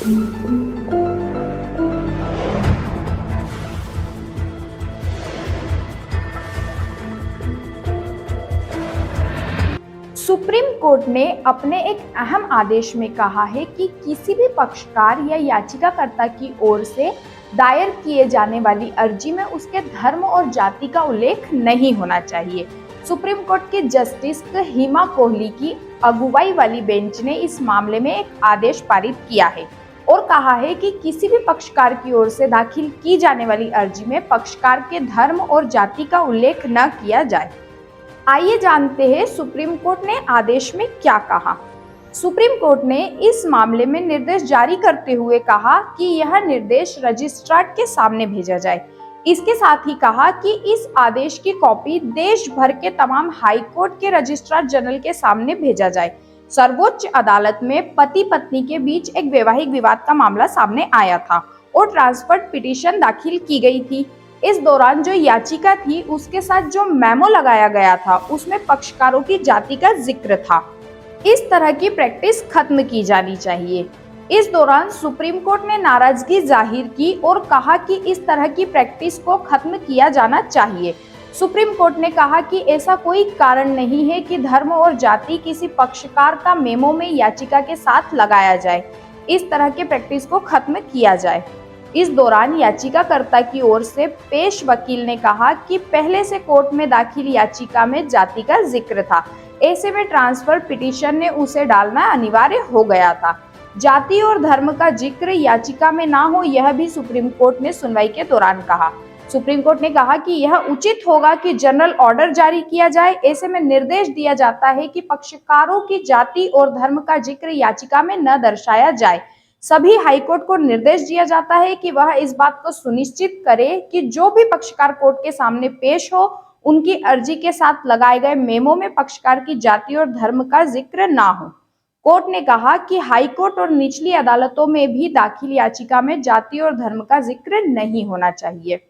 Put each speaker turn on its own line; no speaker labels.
Supreme court ने अपने एक अहम आदेश में कहा है कि किसी भी पक्षकार या याचिकाकर्ता की ओर से दायर किए जाने वाली अर्जी में उसके धर्म और जाति का उल्लेख नहीं होना चाहिए। सुप्रीम कोर्ट के जस्टिस हिमा कोहली की अगुवाई वाली बेंच ने इस मामले में एक आदेश पारित किया है और कहा है कि किसी भी पक्षकार की ओर से दाखिल की जाने वाली अर्जी में पक्षकार के धर्म और जाति का उल्लेख न किया जाए। आइए जानते हैं सुप्रीम कोर्ट ने आदेश में क्या कहा। सुप्रीम कोर्ट ने इस मामले में निर्देश जारी करते हुए कहा कि यह निर्देश रजिस्ट्रार के सामने भेजा जाए। इसके साथ ही कहा कि इस आदेश की कॉपी देश भर के तमाम हाई कोर्ट के रजिस्ट्रार जनरल के सामने भेजा जाए। सर्वोच्च अदालत में पति पत्नी के बीच एक वैवाहिक विवाद का मामला सामने आया था और ट्रांसफर पिटीशन दाखिल की गई थी। इस दौरान जो याचिका थी उसके साथ जो मेमो लगाया गया था उसमें पक्षकारों की जाति का जिक्र था। इस तरह की प्रैक्टिस खत्म की जानी चाहिए। इस दौरान सुप्रीम कोर्ट ने नाराजगी जाहिर की और कहा कि इस तरह की प्रैक्टिस को खत्म किया जाना चाहिए। सुप्रीम कोर्ट ने कहा कि ऐसा कोई कारण नहीं है कि धर्म और जाति किसी पक्षकार का मेमो में याचिका के साथ लगाया जाए। इस तरह के प्रैक्टिस को खत्म किया जाए। इस दौरान याचिकाकर्ता की ओर से पेश वकील ने कहा कि पहले से कोर्ट में दाखिल याचिका में जाति का जिक्र था, ऐसे में ट्रांसफर पिटीशन ने उसे डालना अनिवार्य हो गया था। जाति और धर्म का जिक्र याचिका में ना हो, यह भी सुप्रीम कोर्ट ने सुनवाई के दौरान कहा। सुप्रीम कोर्ट ने कहा कि यह उचित होगा कि जनरल ऑर्डर जारी किया जाए। ऐसे में निर्देश दिया जाता है कि पक्षकारों की जाति और धर्म का जिक्र याचिका में न दर्शाया जाए। सभी हाईकोर्ट को निर्देश दिया जाता है कि वह इस बात को सुनिश्चित करे कि जो भी पक्षकार कोर्ट के सामने पेश हो, उनकी अर्जी के साथ लगाए गए मेमो में पक्षकार की जाति और धर्म का जिक्र ना हो। कोर्ट ने कहा कि हाईकोर्ट और निचली अदालतों में भी दाखिल याचिका में जाति और धर्म का जिक्र नहीं होना चाहिए।